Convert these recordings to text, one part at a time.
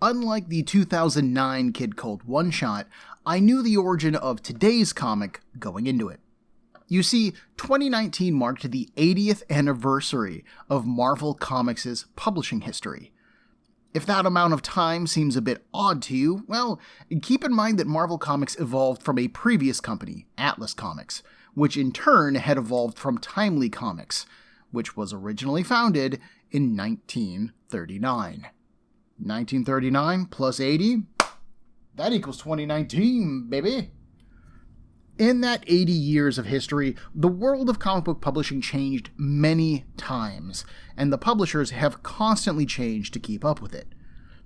unlike the 2009 Kid Cold one-shot, I knew the origin of today's comic going into it. You see, 2019 marked the 80th anniversary of Marvel Comics' publishing history. If that amount of time seems a bit odd to you, well, keep in mind that Marvel Comics evolved from a previous company, Atlas Comics, which in turn had evolved from Timely Comics, which was originally founded in 1939. 1939 plus 80, that equals 2019, baby! In that 80 years of history, the world of comic book publishing changed many times, and the publishers have constantly changed to keep up with it.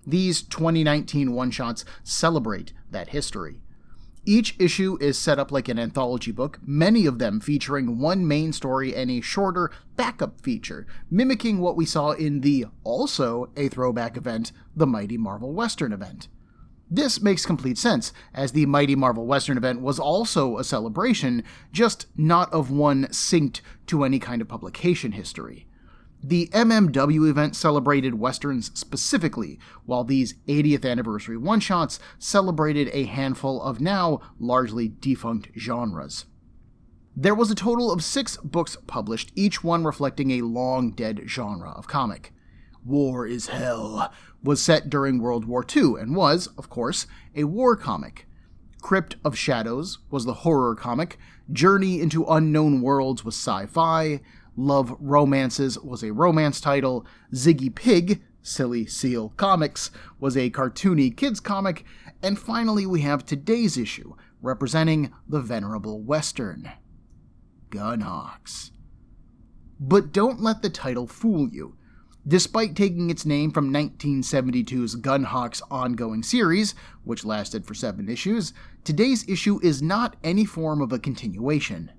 These 2019 one-shots celebrate that history. Each issue is set up like an anthology book, many of them featuring one main story and a shorter backup feature, mimicking what we saw in the, also a throwback event, the Mighty Marvel Western event. This makes complete sense, as the Mighty Marvel Western event was also a celebration, just not of one synced to any kind of publication history. The MMW event celebrated Westerns specifically, while these 80th anniversary one-shots celebrated a handful of now largely defunct genres. There was a total of 6 books published, each one reflecting a long-dead genre of comic. War is Hell was set during World War II and was, of course, a war comic. Crypt of Shadows was the horror comic, Journey into Unknown Worlds was sci-fi, Love Romances was a romance title, Ziggy Pig, Silly Seal Comics, was a cartoony kids comic, and finally we have today's issue, representing the venerable Western, Gunhawks. But don't let the title fool you. Despite taking its name from 1972's Gunhawks ongoing series, which lasted for 7 issues, today's issue is not any form of a continuation.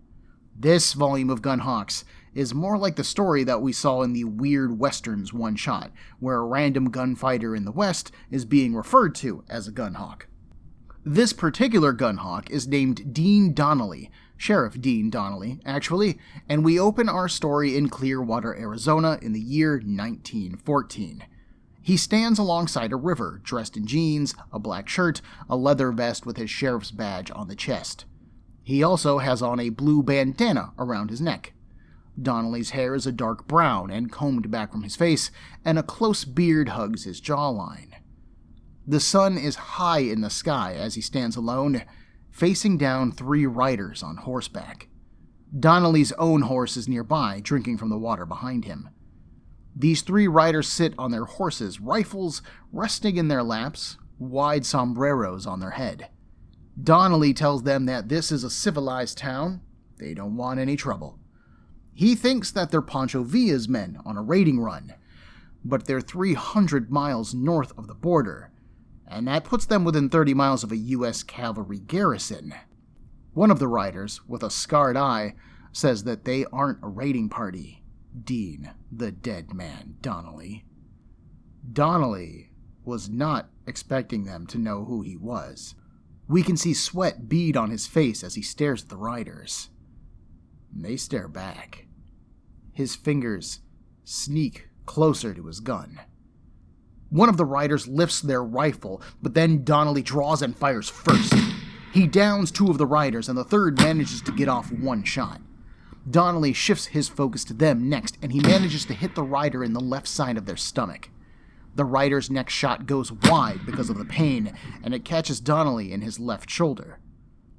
This volume of Gunhawks is more like the story that we saw in the Weird Westerns one-shot, where a random gunfighter in the West is being referred to as a Gunhawk. This particular Gunhawk is named Dean Donnelly, Sheriff Dean Donnelly, actually, and we open our story in Clearwater, Arizona in the year 1914. He stands alongside a river, dressed in jeans, a black shirt, a leather vest with his sheriff's badge on the chest. He also has on a blue bandana around his neck. Donnelly's hair is a dark brown and combed back from his face, and a close beard hugs his jawline. The sun is high in the sky as he stands alone, facing down 3 riders on horseback. Donnelly's own horse is nearby, drinking from the water behind him. These 3 riders sit on their horses, rifles resting in their laps, wide sombreros on their head. Donnelly tells them that this is a civilized town, they don't want any trouble. He thinks that they're Pancho Villa's men on a raiding run, but they're 300 miles north of the border, and that puts them within 30 miles of a U.S. cavalry garrison. One of the riders, with a scarred eye, says that they aren't a raiding party. Dean, the dead man, Donnelly. Donnelly was not expecting them to know who he was. We can see sweat bead on his face as he stares at the riders. They stare back. His fingers sneak closer to his gun. One of the riders lifts their rifle, but then Donnelly draws and fires first. He downs 2 of the riders, and the third manages to get off 1 shot. Donnelly shifts his focus to them next, and he manages to hit the rider in the left side of their stomach. The rider's next shot goes wide because of the pain, and it catches Donnelly in his left shoulder.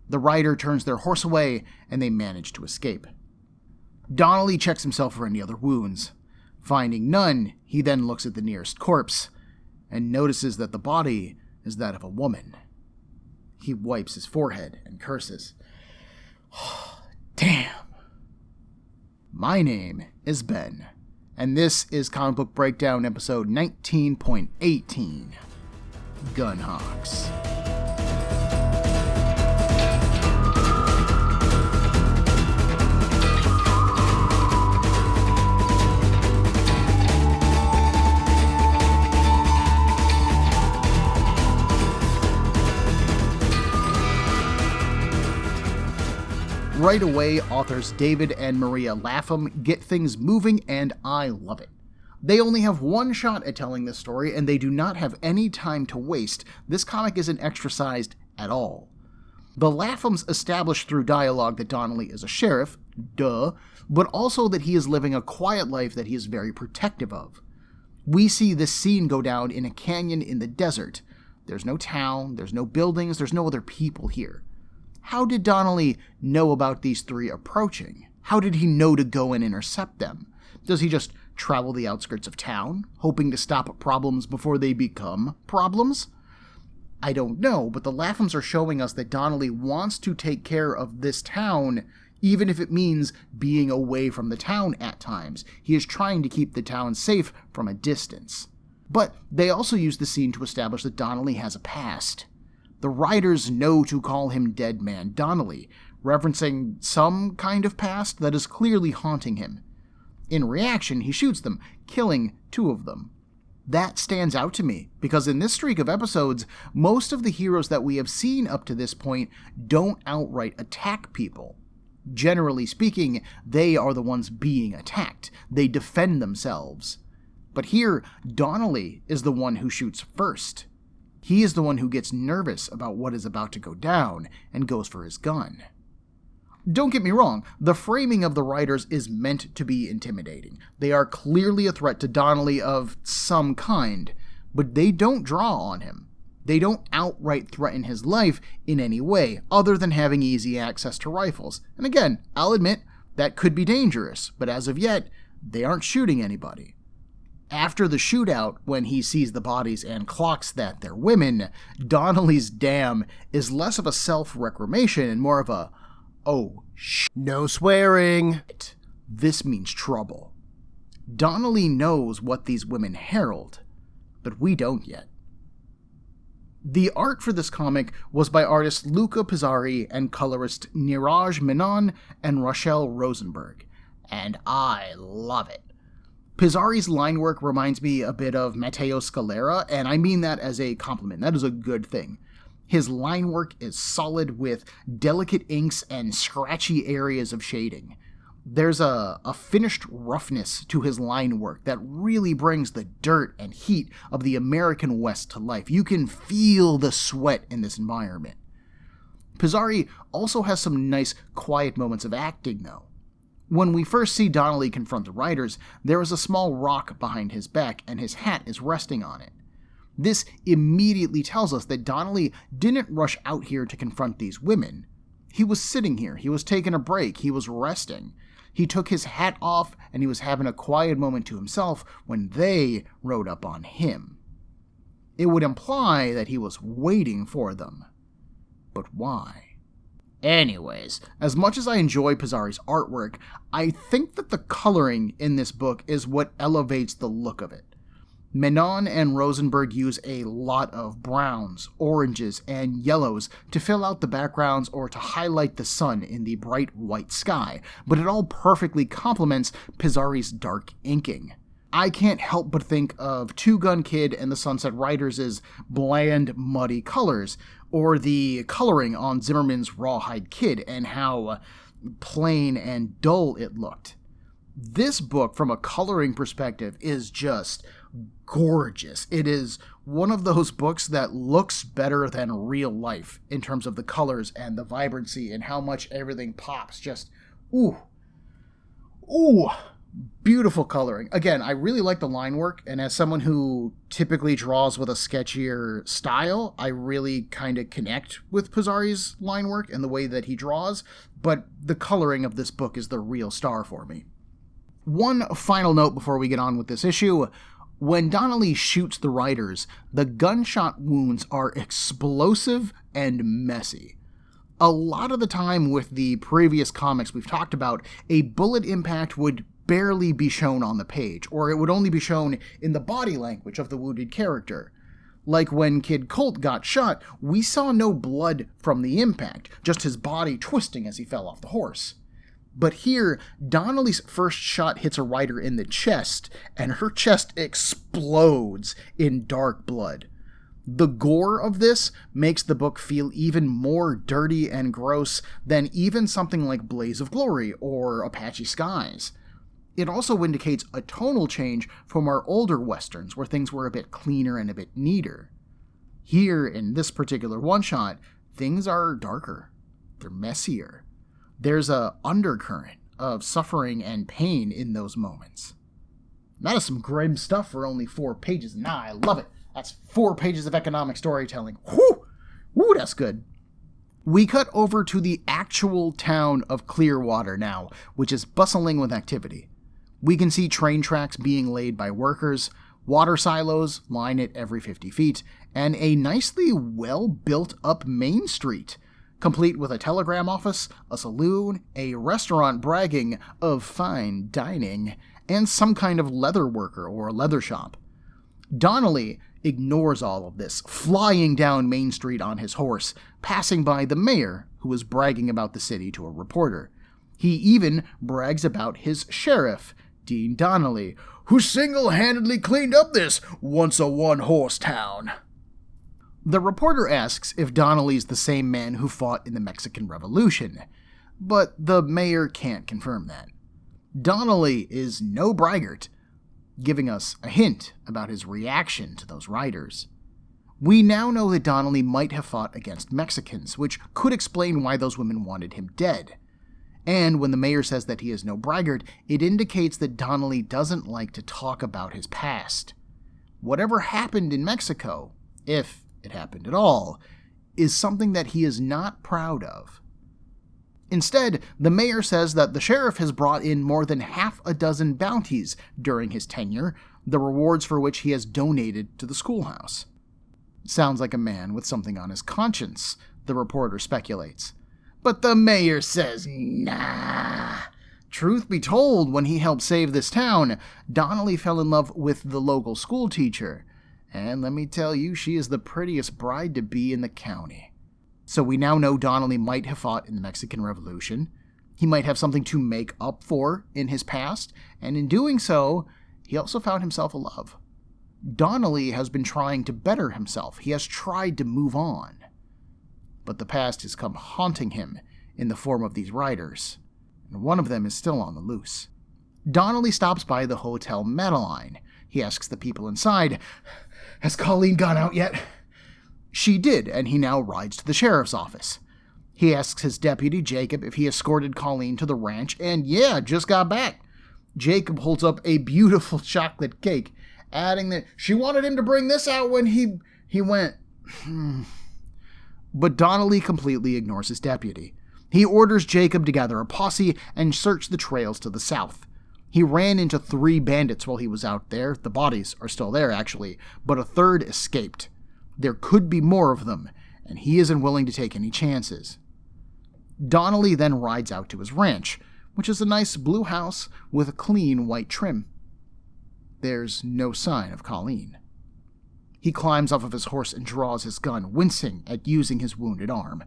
The rider turns their horse away, and they manage to escape. Donnelly checks himself for any other wounds. Finding none, he then looks at the nearest corpse, and notices that the body is that of a woman. He wipes his forehead and curses. Damn. My name is Ben, and this is Comic Book Breakdown episode 19.18, Gunhawks. Right away, authors David and Maria Lapham get things moving, and I love it. They only have one shot at telling this story, and they do not have any time to waste. This comic isn't exercised at all. The Laphams establish through dialogue that Donnelly is a sheriff, duh, but also that he is living a quiet life that he is very protective of. We see this scene go down in a canyon in the desert. There's no town, there's no buildings, there's no other people here. How did Donnelly know about these three approaching? How did he know to go and intercept them? Does he just travel the outskirts of town, hoping to stop problems before they become problems? I don't know, but the Laphams are showing us that Donnelly wants to take care of this town, even if it means being away from the town at times. He is trying to keep the town safe from a distance. But they also use the scene to establish that Donnelly has a past. The writers know to call him Dead Man Donnelly, referencing some kind of past that is clearly haunting him. In reaction, he shoots them, killing 2 of them. That stands out to me, because in this streak of episodes, most of the heroes that we have seen up to this point don't outright attack people. Generally speaking, they are the ones being attacked. They defend themselves. But here, Donnelly is the one who shoots first. He is the one who gets nervous about what is about to go down and goes for his gun. Don't get me wrong, the framing of the writers is meant to be intimidating. They are clearly a threat to Donnelly of some kind, but they don't draw on him. They don't outright threaten his life in any way, other than having easy access to rifles. And again, I'll admit, that could be dangerous, but as of yet, they aren't shooting anybody. After the shootout, when he sees the bodies and clocks that they're women, Donnelly's damn is less of a self-reclamation and more of a, oh, no swearing. This means trouble. Donnelly knows what these women herald, but we don't yet. The art for this comic was by artist Luca Pizzari and colorist Neeraj Menon and Rachelle Rosenberg, and I love it. Pizzari's line work reminds me a bit of Matteo Scalera, and I mean that as a compliment. That is a good thing. His line work is solid with delicate inks and scratchy areas of shading. There's a finished roughness to his line work that really brings the dirt and heat of the American West to life. You can feel the sweat in this environment. Pizzari also has some nice, quiet moments of acting, though. When we first see Donnelly confront the writers, there is a small rock behind his back, and his hat is resting on it. This immediately tells us that Donnelly didn't rush out here to confront these women. He was sitting here, he was taking a break, he was resting. He took his hat off, and he was having a quiet moment to himself when they rode up on him. It would imply that he was waiting for them. But why? Anyways, as much as I enjoy Pizzari's artwork, I think that the coloring in this book is what elevates the look of it. Menon and Rosenberg use a lot of browns, oranges, and yellows to fill out the backgrounds or to highlight the sun in the bright white sky, but it all perfectly complements Pizzari's dark inking. I can't help but think of Two Gun Kid and the Sunset Riders' bland, muddy colors, or the coloring on Zimmerman's Rawhide Kid and how plain and dull it looked. This book, from a coloring perspective, is just gorgeous. It is one of those books that looks better than real life in terms of the colors and the vibrancy and how much everything pops. Just, ooh, beautiful coloring. Again, I really like the line work, and as someone who typically draws with a sketchier style, I really kind of connect with Pizzari's line work and the way that he draws, but the coloring of this book is the real star for me. One final note before we get on with this issue. When Donnelly shoots the writers, the gunshot wounds are explosive and messy. A lot of the time with the previous comics we've talked about, a bullet impact would barely be shown on the page, or it would only be shown in the body language of the wounded character. Like when Kid Colt got shot, we saw no blood from the impact, just his body twisting as he fell off the horse. But here, Donnelly's first shot hits a writer in the chest, and her chest explodes in dark blood. The gore of this makes the book feel even more dirty and gross than even something like Blaze of Glory or Apache Skies. It also indicates a tonal change from our older westerns where things were a bit cleaner and a bit neater. Here, in this particular one-shot, things are darker. They're messier. There's a undercurrent of suffering and pain in those moments. That is some grim stuff for only 4 pages. Nah, I love it. That's 4 pages of economic storytelling. Whew! Woo, that's good. We cut over to the actual town of Clearwater now, which is bustling with activity. We can see train tracks being laid by workers, water silos line it every 50 feet, and a nicely well-built-up main street, complete with a telegram office, a saloon, a restaurant bragging of fine dining, and some kind of leather worker or leather shop. Donnelly ignores all of this, flying down Main Street on his horse, passing by the mayor, who is bragging about the city to a reporter. He even brags about his sheriff, Dean Donnelly, who single-handedly cleaned up this once-a-one-horse town. The reporter asks if Donnelly's the same man who fought in the Mexican Revolution, but the mayor can't confirm that. Donnelly is no braggart, giving us a hint about his reaction to those riders. We now know that Donnelly might have fought against Mexicans, which could explain why those women wanted him dead. And when the mayor says that he is no braggart, it indicates that Donnelly doesn't like to talk about his past. Whatever happened in Mexico, if it happened at all, is something that he is not proud of. Instead, the mayor says that the sheriff has brought in more than 6 bounties during his tenure, the rewards for which he has donated to the schoolhouse. Sounds like a man with something on his conscience, the reporter speculates. But the mayor says, nah. Truth be told, when he helped save this town, Donnelly fell in love with the local school teacher. And let me tell you, she is the prettiest bride-to-be in the county. So we now know Donnelly might have fought in the Mexican Revolution. He might have something to make up for in his past, and in doing so, he also found himself a love. Donnelly has been trying to better himself. He has tried to move on. But the past has come haunting him in the form of these riders, and one of them is still on the loose. Donnelly stops by the Hotel Menon. He asks the people inside, "Has Colleen gone out yet?" She did, and he now rides to the sheriff's office. He asks his deputy, Jacob, if he escorted Colleen to the ranch, and yeah, just got back. Jacob holds up a beautiful chocolate cake, adding that she wanted him to bring this out when he went. But Donnelly completely ignores his deputy. He orders Jacob to gather a posse and search the trails to the south. He ran into 3 bandits while he was out there. The bodies are still there, actually, but a 3rd escaped. There could be more of them, and he isn't willing to take any chances. Donnelly then rides out to his ranch, which is a nice blue house with a clean white trim. There's no sign of Colleen. He climbs off of his horse and draws his gun, wincing at using his wounded arm.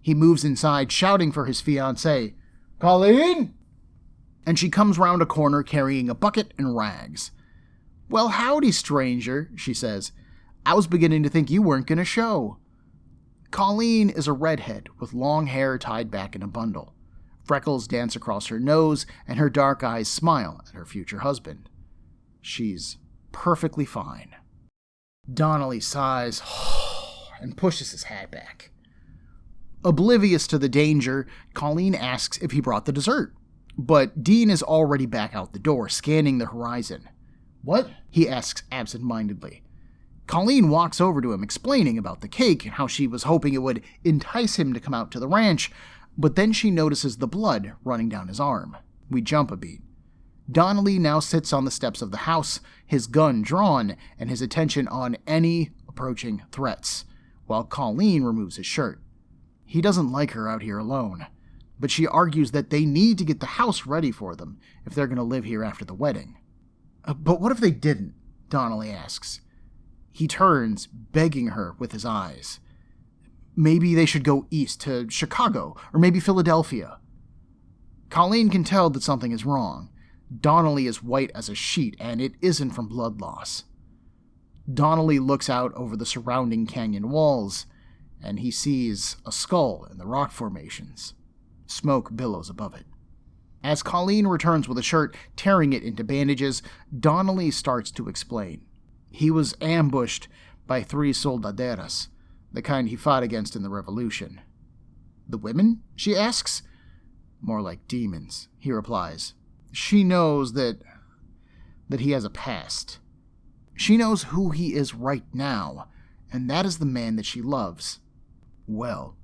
He moves inside, shouting for his fiancée, "Colleen!" And she comes round a corner carrying a bucket and rags. "Well, howdy, stranger," she says. "I was beginning to think you weren't going to show." Colleen is a redhead with long hair tied back in a bundle. Freckles dance across her nose, and her dark eyes smile at her future husband. She's perfectly fine. Donnelly sighs and pushes his hat back. Oblivious to the danger, Colleen asks if he brought the dessert. But Dean is already back out the door, scanning the horizon. "What?" he asks absent-mindedly. Colleen walks over to him, explaining about the cake and how she was hoping it would entice him to come out to the ranch, but then she notices the blood running down his arm. We jump a beat. Donnelly now sits on the steps of the house, his gun drawn, and his attention on any approaching threats, while Colleen removes his shirt. He doesn't like her out here alone, but she argues that they need to get the house ready for them if they're going to live here after the wedding. But what if they didn't? Donnelly asks. He turns, begging her with his eyes. Maybe they should go east to Chicago, or maybe Philadelphia. Colleen can tell that something is wrong. Donnelly is white as a sheet, and it isn't from blood loss. Donnelly looks out over the surrounding canyon walls, and he sees a skull in the rock formations. Smoke billows above it. As Colleen returns with a shirt, tearing it into bandages, Donnelly starts to explain. He was ambushed by 3 soldaderas, the kind he fought against in the revolution. The women? She asks. More like demons, he replies. She knows that he has a past. She knows who he is right now, and that is the man that she loves. Well,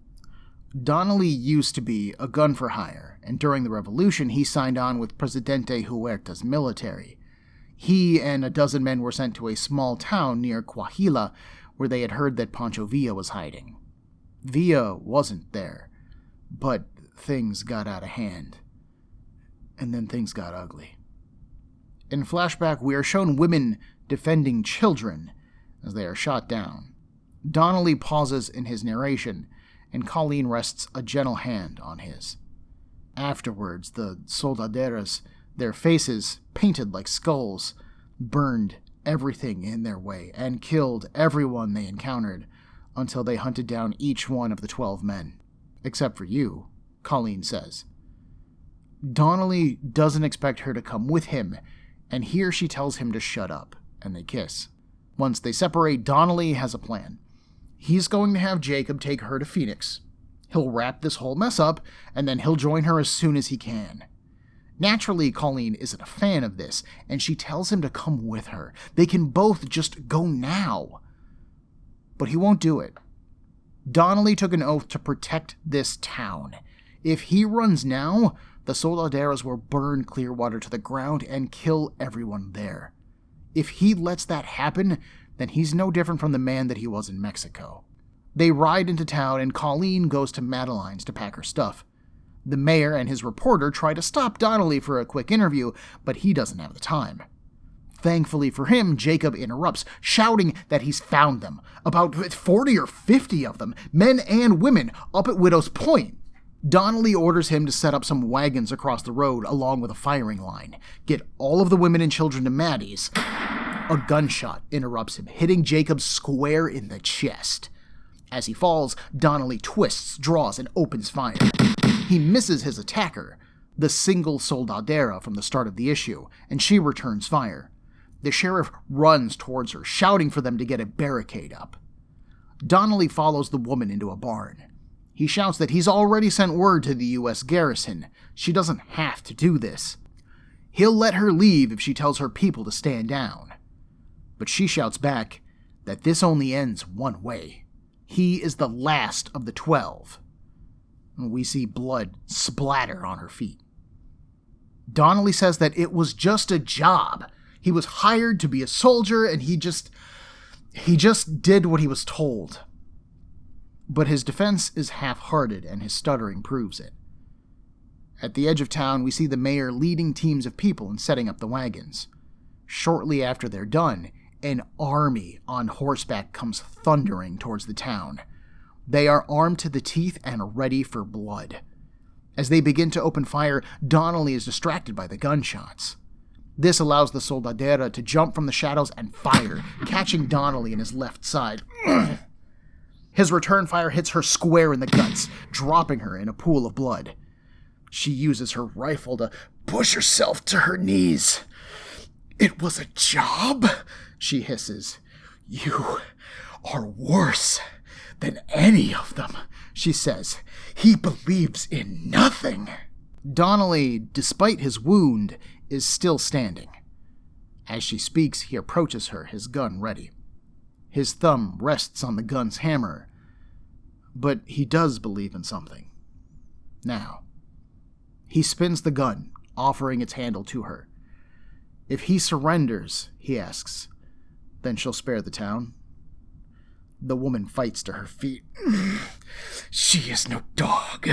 Donnelly used to be a gun for hire, and during the revolution he signed on with Presidente Huerta's military. He and a dozen men were sent to a small town near Coahuila, where they had heard that Pancho Villa was hiding. Villa wasn't there, but things got out of hand. And then things got ugly. In flashback, we are shown women defending children as they are shot down. Donnelly pauses in his narration, and Colleen rests a gentle hand on his. Afterwards, the soldaderas, their faces painted like skulls, burned everything in their way and killed everyone they encountered until they hunted down each one of the 12 men. Except for you, Colleen says. Donnelly doesn't expect her to come with him, and here she tells him to shut up, and they kiss. Once they separate, Donnelly has a plan. He's going to have Jacob take her to Phoenix. He'll wrap this whole mess up, and then he'll join her as soon as he can. Naturally, Colleen isn't a fan of this, and she tells him to come with her. They can both just go now. But he won't do it. Donnelly took an oath to protect this town. If he runs now, the soldaderas will burn Clearwater to the ground and kill everyone there. If he lets that happen, then he's no different from the man that he was in Mexico. They ride into town, and Colleen goes to Madeline's to pack her stuff. The mayor and his reporter try to stop Donnelly for a quick interview, but he doesn't have the time. Thankfully for him, Jacob interrupts, shouting that he's found them. About 40 or 50 of them, men and women, up at Widow's Point. Donnelly orders him to set up some wagons across the road along with a firing line. Get all of the women and children to Maddie's. A gunshot interrupts him, hitting Jacob square in the chest. As he falls, Donnelly twists, draws, and opens fire. He misses his attacker, the single soldadera from the start of the issue, and she returns fire. The sheriff runs towards her, shouting for them to get a barricade up. Donnelly follows the woman into a barn. He shouts that he's already sent word to the U.S. garrison. She doesn't have to do this. He'll let her leave if she tells her people to stand down. But she shouts back that this only ends one way. He is the last of the 12. We see blood splatter on her feet. Donnelly says that it was just a job. He was hired to be a soldier, and he just did what he was told. But his defense is half-hearted, and his stuttering proves it. At the edge of town, we see the mayor leading teams of people and setting up the wagons. Shortly after they're done, an army on horseback comes thundering towards the town. They are armed to the teeth and ready for blood. As they begin to open fire, Donnelly is distracted by the gunshots. This allows the soldadera to jump from the shadows and fire, catching Donnelly in his left side. His return fire hits her square in the guts, dropping her in a pool of blood. She uses her rifle to push herself to her knees. "It was a job?" she hisses. "You are worse than any of them," she says. "He believes in nothing." Donnelly, despite his wound, is still standing. As she speaks, he approaches her, his gun ready. His thumb rests on the gun's hammer, but he does believe in something. Now, he spins the gun, offering its handle to her. If he surrenders, he asks, then she'll spare the town. The woman fights to her feet. "She is no dog."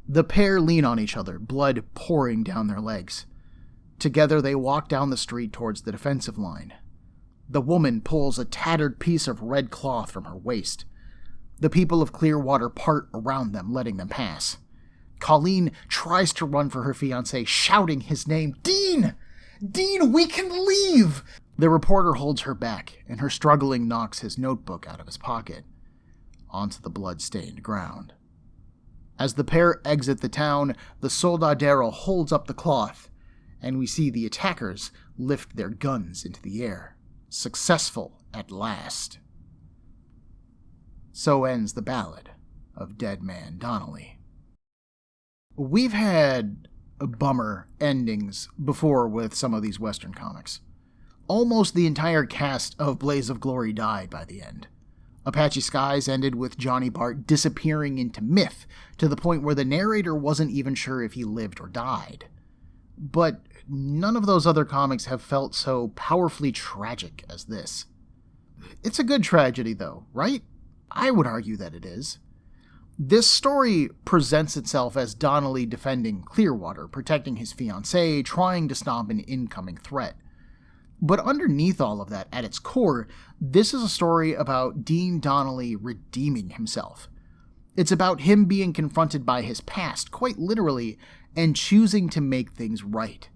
The pair lean on each other, blood pouring down their legs. Together they walk down the street towards the defensive line. The woman pulls a tattered piece of red cloth from her waist. The people of Clearwater part around them, letting them pass. Colleen tries to run for her fiancé, shouting his name. "Dean! Dean, we can leave!" The reporter holds her back, and her struggling knocks his notebook out of his pocket onto the blood-stained ground. As the pair exit the town, the soldadero holds up the cloth, and we see the attackers lift their guns into the air. Successful at last. So ends the ballad of Dead Man Donnelly. We've had bummer endings before with some of these Western comics. Almost the entire cast of Blaze of Glory died by the end. Apache Skies ended with Johnny Bart disappearing into myth to the point where the narrator wasn't even sure if he lived or died. But none of those other comics have felt so powerfully tragic as this. It's a good tragedy, though, right? I would argue that it is. This story presents itself as Donnelly defending Clearwater, protecting his fiancée, trying to stop an incoming threat. But underneath all of that, at its core, this is a story about Dean Donnelly redeeming himself. It's about him being confronted by his past, quite literally, and choosing to make things right.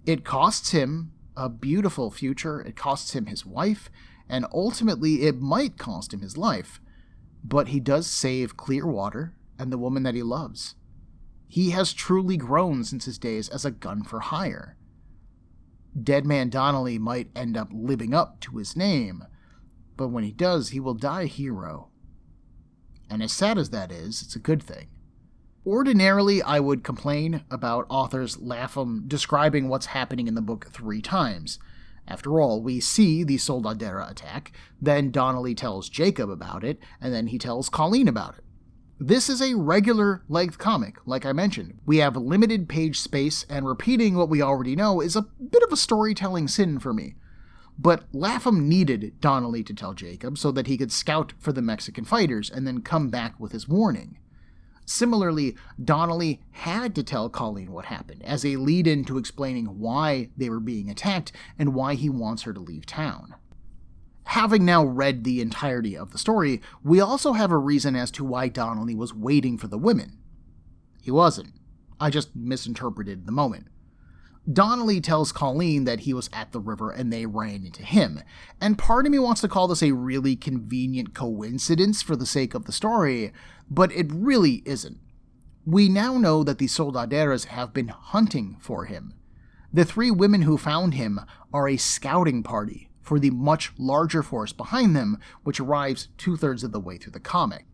It costs him a beautiful future, it costs him his wife, and ultimately it might cost him his life. But he does save Clearwater and the woman that he loves. He has truly grown since his days as a gun for hire. Dead Man Donnelly might end up living up to his name, but when he does, he will die a hero. And as sad as that is, it's a good thing. Ordinarily, I would complain about authors Lapham describing what's happening in the book 3 times. After all, we see the Soldadera attack, then Donnelly tells Jacob about it, and then he tells Colleen about it. This is a regular length comic, like I mentioned. We have limited page space, and repeating what we already know is a bit of a storytelling sin for me. But Lapham needed Donnelly to tell Jacob so that he could scout for the Mexican fighters and then come back with his warning. Similarly, Donnelly had to tell Colleen what happened, as a lead-in to explaining why they were being attacked and why he wants her to leave town. Having now read the entirety of the story, we also have a reason as to why Donnelly was waiting for the women. He wasn't. I just misinterpreted the moment. Donnelly tells Colleen that he was at the river and they ran into him, and part of me wants to call this a really convenient coincidence for the sake of the story, but it really isn't. We now know that the Soldaderas have been hunting for him. The 3 women who found him are a scouting party for the much larger force behind them, which arrives 2/3 of the way through the comic.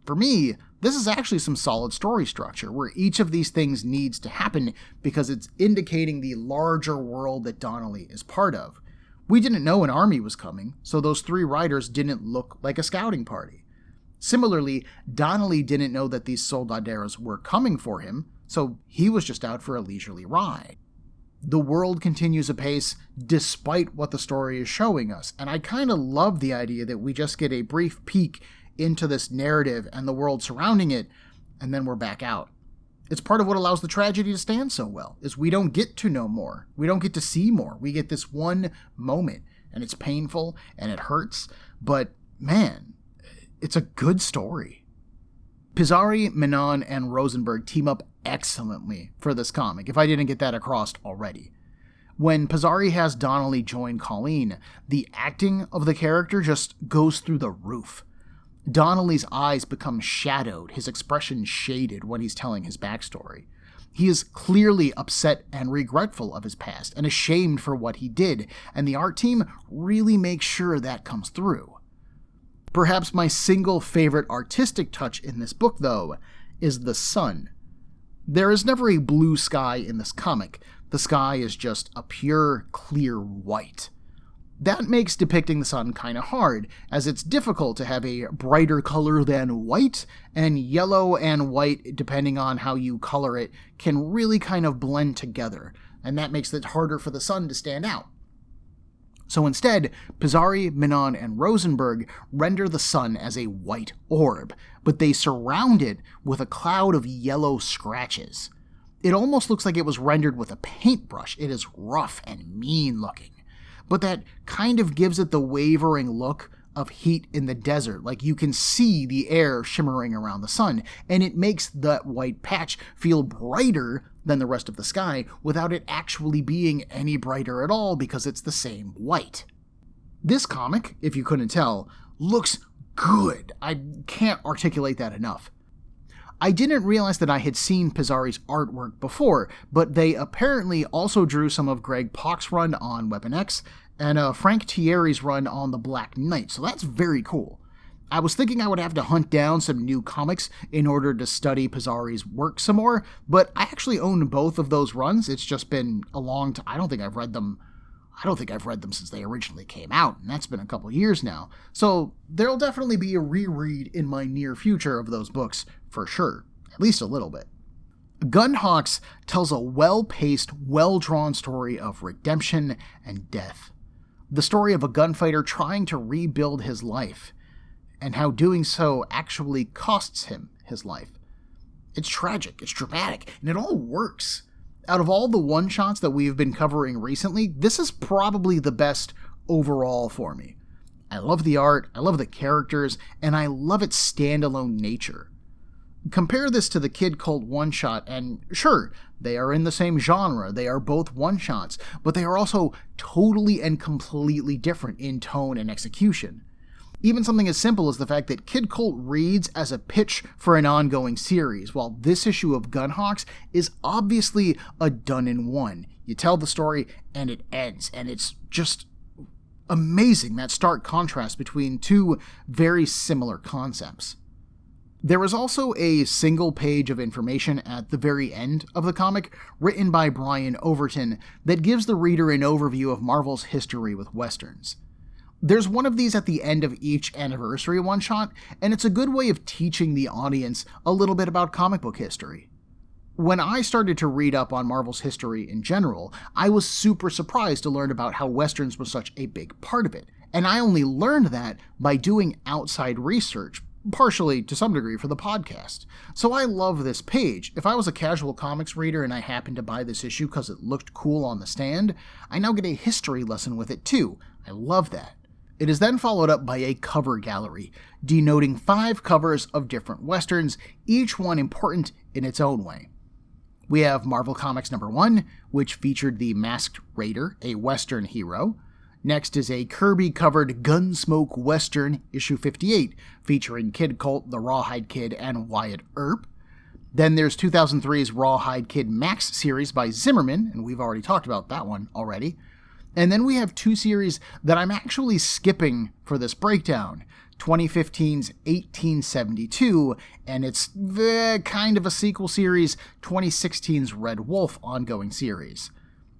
For me, this is actually some solid story structure, where each of these things needs to happen because it's indicating the larger world that Donnelly is part of. We didn't know an army was coming, so those 3 riders didn't look like a scouting party. Similarly, Donnelly didn't know that these Soldaderas were coming for him, so he was just out for a leisurely ride. The world continues apace despite what the story is showing us, and I kind of love the idea that we just get a brief peek into this narrative and the world surrounding it, and then we're back out. It's part of what allows the tragedy to stand so well, is we don't get to know more. We don't get to see more. We get this one moment, and it's painful, and it hurts, but man, it's a good story. Pizzari, Menon, and Rosenberg team up excellently for this comic, if I didn't get that across already. When Pizzari has Donnelly join Colleen, the acting of the character just goes through the roof. Donnelly's eyes become shadowed, his expression shaded when he's telling his backstory. He is clearly upset and regretful of his past and ashamed for what he did, and the art team really makes sure that comes through. Perhaps my single favorite artistic touch in this book, though, is the sun. There is never a blue sky in this comic. The sky is just a pure, clear white. That makes depicting the sun kind of hard, as it's difficult to have a brighter color than white, and yellow and white, depending on how you color it, can really kind of blend together, and that makes it harder for the sun to stand out. So instead, Pizzari, Menon, and Rosenberg render the sun as a white orb, but they surround it with a cloud of yellow scratches. It almost looks like it was rendered with a paintbrush. It is rough and mean looking, but that kind of gives it the wavering look of heat in the desert, like you can see the air shimmering around the sun, and it makes that white patch feel brighter than the rest of the sky without it actually being any brighter at all because it's the same white. This comic, if you couldn't tell, looks good. I can't articulate that enough. I didn't realize that I had seen Pizzari's artwork before, but they apparently also drew some of Greg Pak's run on Weapon X and Frank Thierry's run on The Black Knight, so that's very cool. I was thinking I would have to hunt down some new comics in order to study Pizzari's work some more, but I actually own both of those runs. It's just been a long time. I don't think I've read them since they originally came out, and that's been a couple years now. So there'll definitely be a reread in my near future of those books, for sure. At least a little bit. Gunhawks tells a well-paced, well-drawn story of redemption and death. The story of a gunfighter trying to rebuild his life, and how doing so actually costs him his life. It's tragic, it's dramatic, and it all works. Out of all the one-shots that we've been covering recently, this is probably the best overall for me. I love the art, I love the characters, and I love its standalone nature. Compare this to the Kid Cult one-shot, and sure, they are in the same genre, they are both one-shots, but they are also totally and completely different in tone and execution. Even something as simple as the fact that Kid Cult reads as a pitch for an ongoing series, while this issue of Gunhawks is obviously a done-in-one. You tell the story, and it ends, and it's just amazing, that stark contrast between two very similar concepts. There is also a single page of information at the very end of the comic, written by Brian Overton, that gives the reader an overview of Marvel's history with Westerns. There's one of these at the end of each anniversary one-shot, and it's a good way of teaching the audience a little bit about comic book history. When I started to read up on Marvel's history in general, I was super surprised to learn about how Westerns was such a big part of it, and I only learned that by doing outside research, partially to some degree for the podcast. So I love this page. If I was a casual comics reader and I happened to buy this issue because it looked cool on the stand, I now get a history lesson with it too. I love that. It is then followed up by a cover gallery, denoting 5 covers of different Westerns, each one important in its own way. We have Marvel Comics number 1, which featured the Masked Raider, a Western hero. Next is a Kirby-covered Gunsmoke Western, issue 58, featuring Kid Colt, the Rawhide Kid, and Wyatt Earp. Then there's 2003's Rawhide Kid Max series by Zimmerman, and we've already talked about that one already. And then we have 2 series that I'm actually skipping for this breakdown. 2015's 1872, and it's kind of a sequel series, 2016's Red Wolf ongoing series.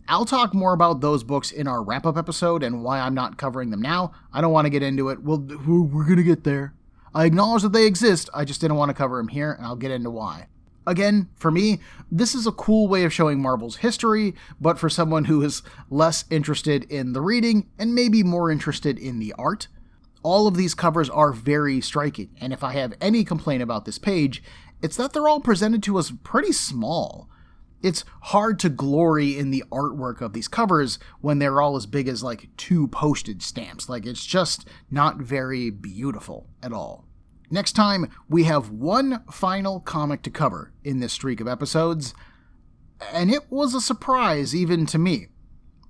I'll talk more about those books in our wrap-up episode and why I'm not covering them now. I don't want to get into it. We're going to get there. I acknowledge that they exist, I just didn't want to cover them here, and I'll get into why. Again, for me, this is a cool way of showing Marvel's history, but for someone who is less interested in the reading and maybe more interested in the art. All of these covers are very striking, and if I have any complaint about this page, it's that they're all presented to us pretty small. It's hard to glory in the artwork of these covers when they're all as big as like 2 postage stamps. Like, it's just not very beautiful at all. Next time, we have one final comic to cover in this streak of episodes, and it was a surprise even to me.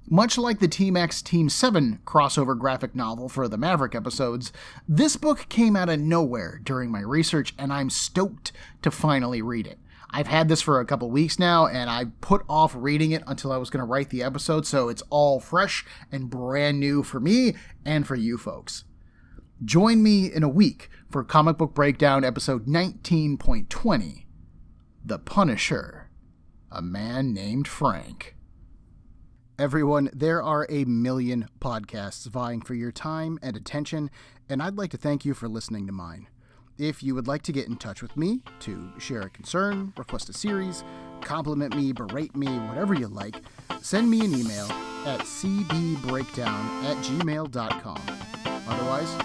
Much like the Team X Team 7 crossover graphic novel for the Maverick episodes, this book came out of nowhere during my research, and I'm stoked to finally read it. I've had this for a couple weeks now, and I put off reading it until I was going to write the episode, so it's all fresh and brand new for me and for you folks. Join me in a week for Comic Book Breakdown episode 19.20, The Punisher, A Man Named Frank. Everyone, there are a million podcasts vying for your time and attention, and I'd like to thank you for listening to mine. If you would like to get in touch with me to share a concern, request a series, compliment me, berate me, whatever you like, send me an email at cbbreakdown@gmail.com. Otherwise,